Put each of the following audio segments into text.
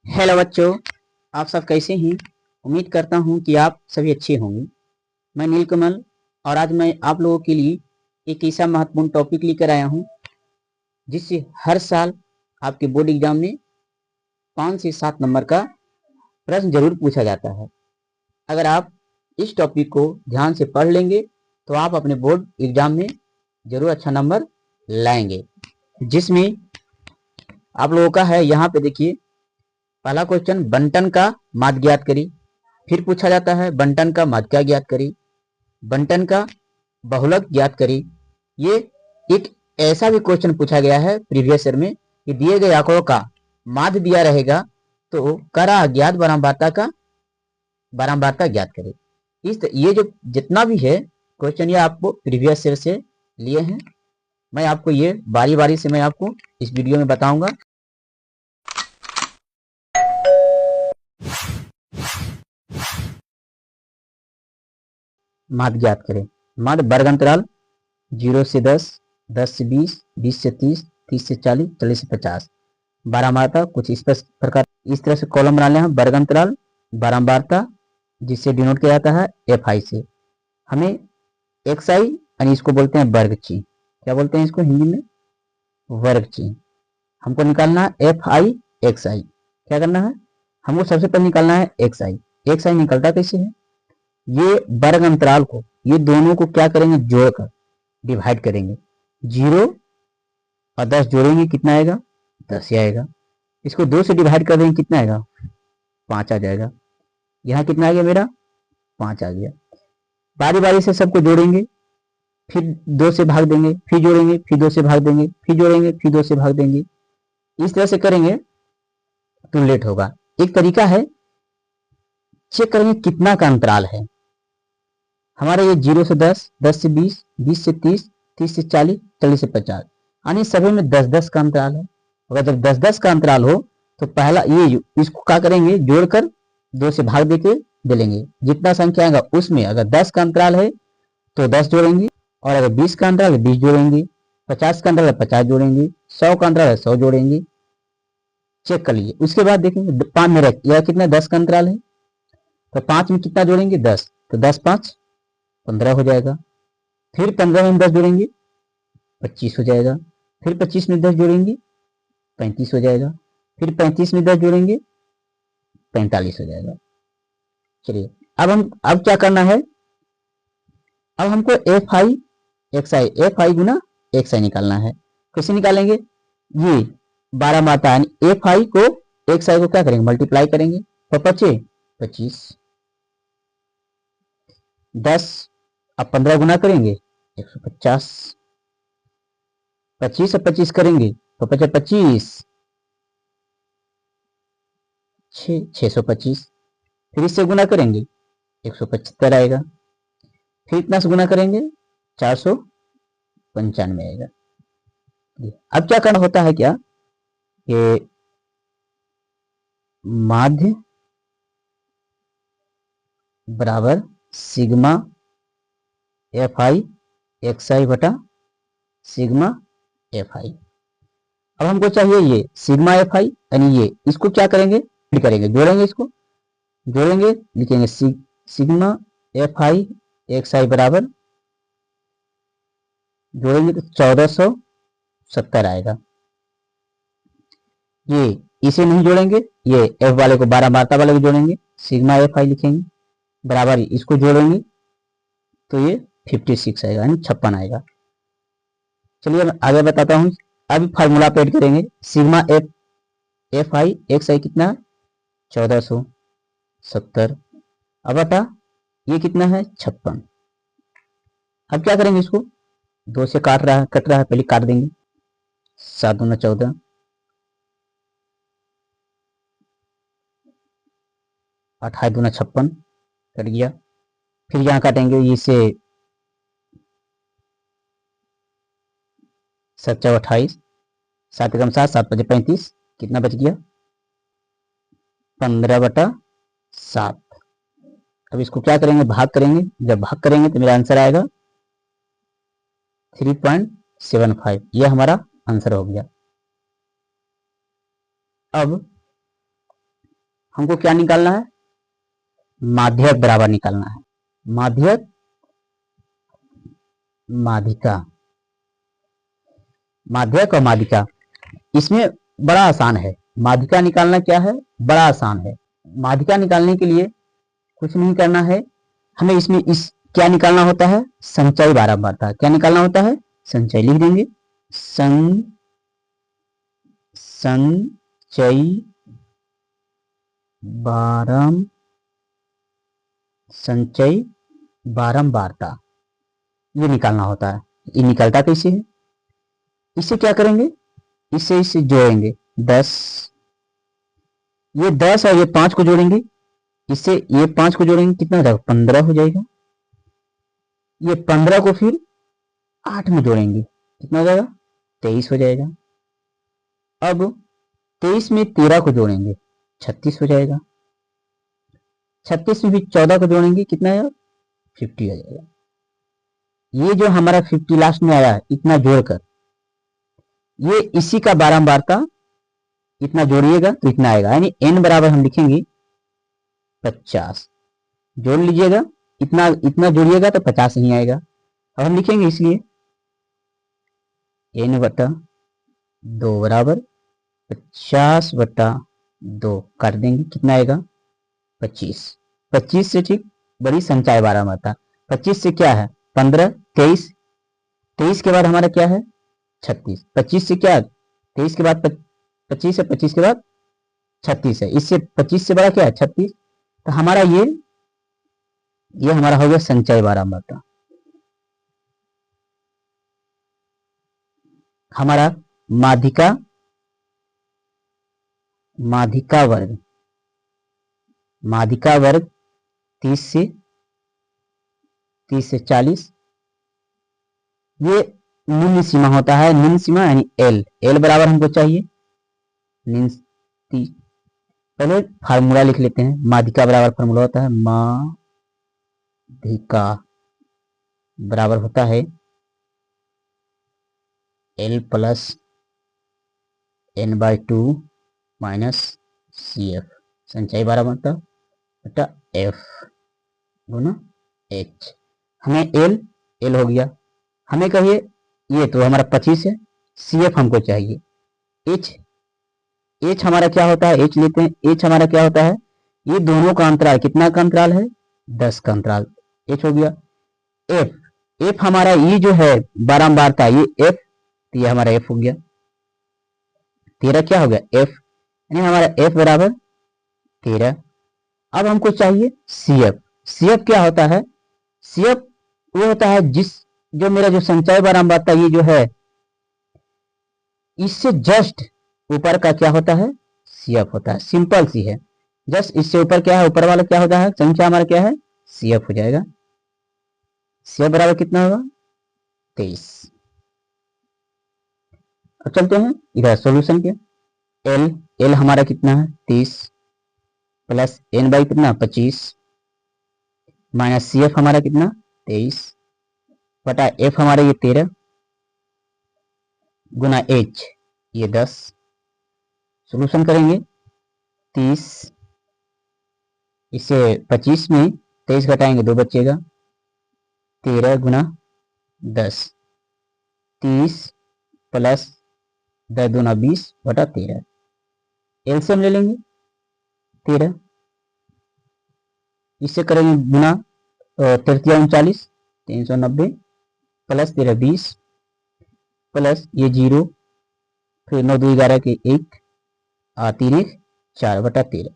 Hello बच्चों, आप सब कैसे हैं। उम्मीद करता हूं कि आप सभी अच्छे होंगे। मैं नीलकमल और आज मैं आप लोगों के लिए एक ऐसा महत्वपूर्ण टॉपिक लेकर आया हूं जिससे हर साल आपके बोर्ड एग्जाम में 5 से 7 नंबर का प्रश्न जरूर पूछा जाता है। अगर आप इस टॉपिक को ध्यान से पढ़ लेंगे तो आप अपने बोर्ड एग्जाम में जरूर अच्छा नंबर लाएंगे। जिसमें आप लोगों का है, यहाँ पे देखिए, पहला क्वेश्चन, बंटन का माध्य ज्ञात करिए। फिर पूछा जाता है बंटन का माध्यिका ज्ञात करिए, बंटन का बहुलक ज्ञात करिए। ये एक ऐसा भी क्वेश्चन पूछा गया है प्रीवियस ईयर में कि दिए गए आंकड़ों का माध्य दिया रहेगा तो करा अज्ञात बारंबारता ज्ञात करें। ये जो जितना भी है क्वेश्चन, ये आपको प्रीवियस ईयर से लिए हैं। मैं आपको ये बारी बारी से मैं आपको इस वीडियो में बताऊंगा। माध्य ज्ञात करें। माध्य वर्ग अंतराल 0 से 10, 10 से 20, 20 से 30, 30 से 40, 40 से 50। बारंबारता कुछ इस प्रकार, इस तरह से कॉलम बना ले हम। वर्ग अंतराल, बारंबारता जिसे डिनोट किया जाता है एफ आई से। हमें एक्स आई यानी इसको बोलते हैं वर्ग चिन्ह। क्या बोलते हैं इसको हिंदी में? वर्ग चिन्ह। हमको निकालना है एफ आई एक्स आई। क्या करना है हमको? सबसे पहले निकालना है एक्स आई। एक्स आई निकलता कैसे है? ये वर्ग अंतराल को, ये दोनों को क्या करेंगे? जोड़कर डिवाइड करेंगे। 0 और 10 जोड़ेंगे, कितना आएगा? 10 ही आएगा। इसको 2 से डिवाइड कर देंगे, कितना आएगा? 5 आ जाएगा। यहाँ कितना आ गया मेरा? 5 आ गया। बारी बारी से सबको जोड़ेंगे, फिर 2 से भाग देंगे, फिर जोड़ेंगे, फिर 2 से भाग देंगे, फिर जोड़ेंगे, फिर 2 से भाग देंगे। इस तरह से करेंगे तो लेट होगा। एक तरीका है, चेक करेंगे कितना का अंतराल है हमारा। ये 0 से 10, 10 से 20, 20 से 30, 30 से 40, 40 से 50, यानी सभी में 10-10 का अंतराल है। अगर जब 10-10 का अंतराल हो तो पहला ये इसको क्या करेंगे? जोड़कर 2 से भाग देके दे लेंगे। जितना संख्या आएगा उसमें अगर 10 का अंतराल है तो 10 जोड़ेंगे, और अगर 20 का अंतराल है 20 जोड़ेंगे, 50 का अंतराल है 50 जोड़ेंगे, 100 का अंतराल है 100 जोड़ेंगे। चेक कर लीजिए। उसके बाद देखेंगे 5 में यह कितना? 10 का अंतराल है तो 5 में कितना जोड़ेंगे? 10। तो 10 5 15 हो जाएगा। फिर 15 में 10 जोड़ेंगे, 25 हो जाएगा। फिर 25 में 10 जोड़ेंगे, 35 हो जाएगा। फिर 35 में 10 जोड़ेंगे, 45 हो जाएगा। चलिए, अब क्या करना है? अब हमको एफ आई गुना एक्स आई निकालना है। कैसे निकालेंगे? ये 12 मात्रा यानी एफ आई को एक्स आई को क्या करेंगे? मल्टीप्लाई करेंगे। तो 25, 10, अब 15 गुना करेंगे 150, 25 और 25 करेंगे तो 25, 625। फिर इससे गुना करेंगे 175 आएगा। फिर इतना से गुना करेंगे 495 आएगा। अब क्या करना होता है, क्या कि माध्य बराबर सिग्मा एफ आई एक्स आई बटा सिग्मा एफ आई। अब हमको चाहिए ये सिग्मा एफ आई, यानी ये इसको क्या करेंगे? करेंगे, जोड़ेंगे। इसको जोड़ेंगे, लिखेंगे सिग्मा एफ आई एक्स आई बराबर, जोड़ेंगे तो 1470 आएगा। ये इसे नहीं जोड़ेंगे, ये एफ वाले को 12 मात्रा वाले को जोड़ेंगे, सिग्मा एफ आई लिखेंगे बराबर, इसको जोड़ेंगे तो ये 56 आएगा, यानी 56 आएगा। चलिए मैं आगे बताता हूँ। अभी फार्मूला पे ऐड करेंगे। सिग्मा एफ आई एक्स आई कितना है? 1470। अब बता ये कितना है? 56। अब क्या करेंगे? इसको 2 से कट रहा है, पहले काट देंगे। 7 दूना 14, 28 दूना 56, कट गया। फिर यहाँ काटेंगे, इसे 7 28, 7 एकम 7, 7 5 35, कितना बच गया? 15/7। अब इसको क्या करेंगे? भाग करेंगे। जब भाग करेंगे तो मेरा आंसर आएगा 3.75। यह हमारा आंसर हो गया। अब हमको क्या निकालना है, माध्यक बराबर निकालना है। माध्यक माध्यिका, माध्यक और माध्यिका, इसमें बड़ा आसान है। माध्यिका निकालना क्या है, बड़ा आसान है। माध्यिका निकालने के लिए कुछ नहीं करना है, हमें इसमें इस क्या निकालना होता है, संचय बारंबारता। क्या निकालना होता है, संचय लिख देंगे, संचय संचय बारंबारता, ये निकालना होता है। ये निकलता कैसे है, इससे क्या करेंगे, इससे जोड़ेंगे 10, ये 10 और ये 5 को जोड़ेंगे, इससे ये 5 को जोड़ेंगे, कितना हो जाएगा, 15 हो जाएगा। ये 15 को फिर 8 में जोड़ेंगे, कितना हो जाएगा, 23 हो जाएगा। अब 23 में 13 को जोड़ेंगे, 36 हो जाएगा। 36 में भी 14 को जोड़ेंगे, कितना आएगा, 50 आ जाएगा। ये जो हमारा 50 लास्ट में आया, इतना जोड़कर, ये इसी का बारंबारता, इतना जोड़िएगा तो इतना आएगा, यानी n बराबर हम लिखेंगे 50। जोड़ लीजिएगा, इतना जोड़िएगा तो 50 नहीं आएगा। अब हम लिखेंगे इसलिए n/2 बराबर 50/2 काट देंगे, कितना आएगा, 25। 25 से ठीक बड़ी संख्या बारंबारता, 25 से क्या है, 15, 23, 23 के बाद हमारा क्या है, 36, 25 से क्या, 23 के बाद 25 है, 25 के बाद 36 है, इससे 25 से बड़ा क्या है, 36। तो हमारा ये हमारा हो गया संचय बारंबारता। हमारा माध्यिका वर्ग 30 से 40, ये निम्न सीमा होता है। निम्न सीमा यानी एल बराबर हमको चाहिए, पहले फार्मूला लिख लेते हैं। माध्यिका बराबर फार्मूला होता है, माध्यिका बराबर होता है L + n/2 - CF, संचय बारंबारता बटा F गुना H। हमें L हो गया, हमें कहिए ये तो हमारा 25 है, CF हमको चाहिए H हमारा क्या होता है, H लेते हैं। H हमारा क्या होता है, ये दोनों का अंतराल, कितना का अंतराल है, 10 का अंतराल, H हो गया। F हमारा ये जो है बारंबारता, ये F, तो ये हमारा F हो गया। 13 क्या हो गया, F, यानी हमारा F बराबर 13। अब हमको चाहिए CF। CF क्या होता है, CF वो होता है जो मेरा जो संचय बारंबारता ये जो है, इससे जस्ट ऊपर का क्या होता है, CF होता है। सिंपल सी है, जस्ट इससे ऊपर क्या है, ऊपर वाला क्या होता है, संख्या हमारा क्या है, CF हो जाएगा। CF बराबर कितना होगा, 23। अब चलते हैं इधर सॉल्यूशन के। L हमारा कितना है, 30 प्लस n/, कितना 25 माइनस CF हमारा कितना 23 बटा F हमारा ये 13 गुना H ये 10। सॉल्यूशन करेंगे, 30 इसे 25 में 23 घटाएंगे 2 बचेगा, 13 गुना 10, 30 प्लस 10 दूना 20 बटा 13। एलसीएम ले लेंगे 13, इससे करेंगे गुना 39 390 प्लस 13 20 प्लस ये 0, फिर 9 2 11 के 1 3 1 4 बटा 13।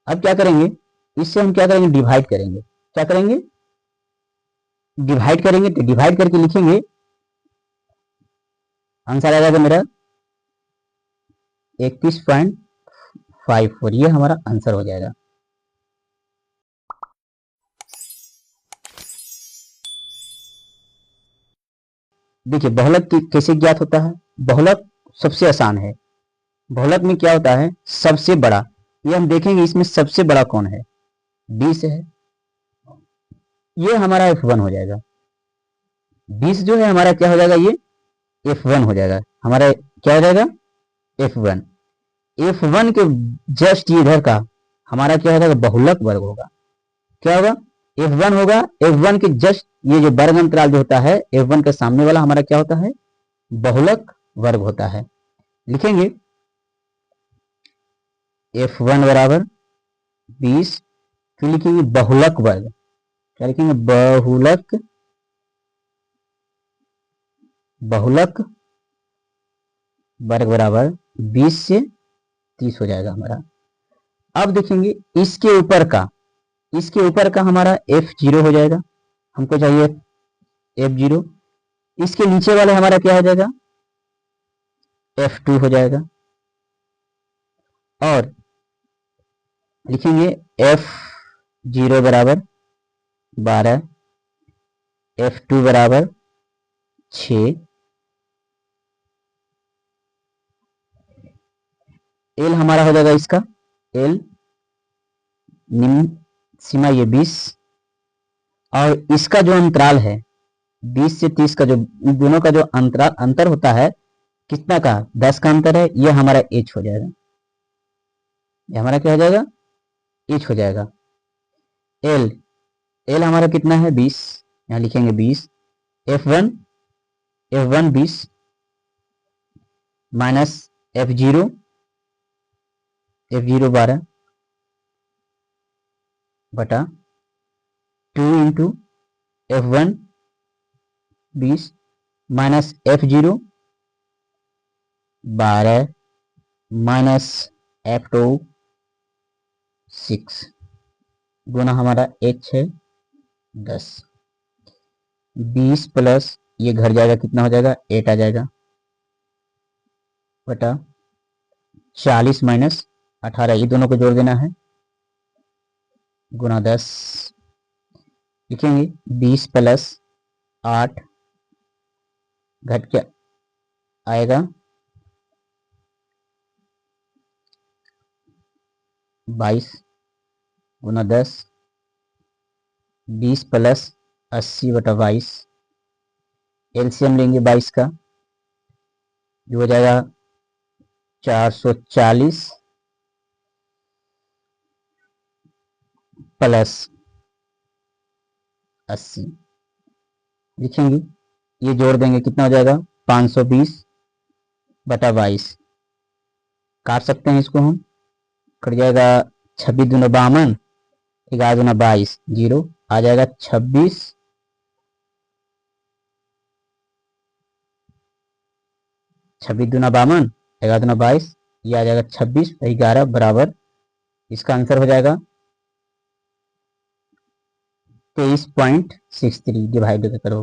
अब क्या करेंगे, इससे हम क्या करेंगे, डिवाइड करेंगे। क्या करेंगे, डिवाइड करेंगे, तो डिवाइड करके लिखेंगे, आंसर आ जाएगा मेरा 31.54, ये हमारा आंसर हो जाएगा। देखिए बहुलक कैसे ज्ञात होता है, बहुलक सबसे आसान है। बहुलक में क्या होता है, सबसे बड़ा, ये हम देखेंगे इसमें सबसे बड़ा कौन है, 20 है, ये हमारा F1 हो जाएगा। 20 जो है हमारा क्या हो जाएगा, ये F1 हो जाएगा, हमारा क्या हो जाएगा, F1। F1 के जस्ट इधर का हमारा क्या हो जाएगा, बहुलक वर्ग होगा। क्या होगा, F1 होगा। F1 के जस्ट ये जो वर्ग अंतराल जो होता है, F1 के सामने वाला हमारा क्या होता है, बहुलक वर्ग होता है। लिखेंगे F1 बराबर 20, फिर लिखेंगे बहुलक वर्ग। क्या लिखेंगे, बहुलक वर्ग बराबर 20 से 30 हो जाएगा हमारा। अब देखेंगे इसके ऊपर का हमारा F0 हो जाएगा, हमको चाहिए F0। इसके नीचे वाले हमारा क्या हो जाएगा, F2 हो जाएगा। और लिखेंगे F0 बराबर 12, F2 बराबर 6, L हमारा हो जाएगा इसका, L निम्न सीमा ये 20, और इसका जो अंतराल है 20 से 30 का, जो इन दोनों का जो अंतर होता है कितना का, 10 का अंतर है, ये हमारा h हो जाएगा। ये हमारा क्या हो जाएगा, h हो जाएगा। L हमारा कितना है 20, यहाँ लिखेंगे 20। F1 20 माइनस F0 12 बटा 2 into F1 20 minus F0 12 minus F2 6 गुना हमारा h है 10। 20 प्लस ये घर जाएगा, कितना हो जाएगा, 8 आ जाएगा, बटा 40 माइनस 18, ये दोनों को जोड़ देना है, गुना 10। लिखेंगे 20 प्लस 8 घट के आएगा 22 गुना 10, 20 प्लस 80 बटा 22, एलसीएम लेंगे 22 का, जो हो जाएगा 440 प्लस 80। लिखेंगे, ये जोड़ देंगे, कितना हो जाएगा, 520 बटा 22। काट सकते हैं इसको हम, कट जाएगा 26 दूना 52, 11 दूना 22, 0 आ जाएगा 26 दूना 52, 11 दूना 22, ये आ जाएगा 26 और 11 बराबर, इसका आंसर हो जाएगा 23.63 डिवाइड करो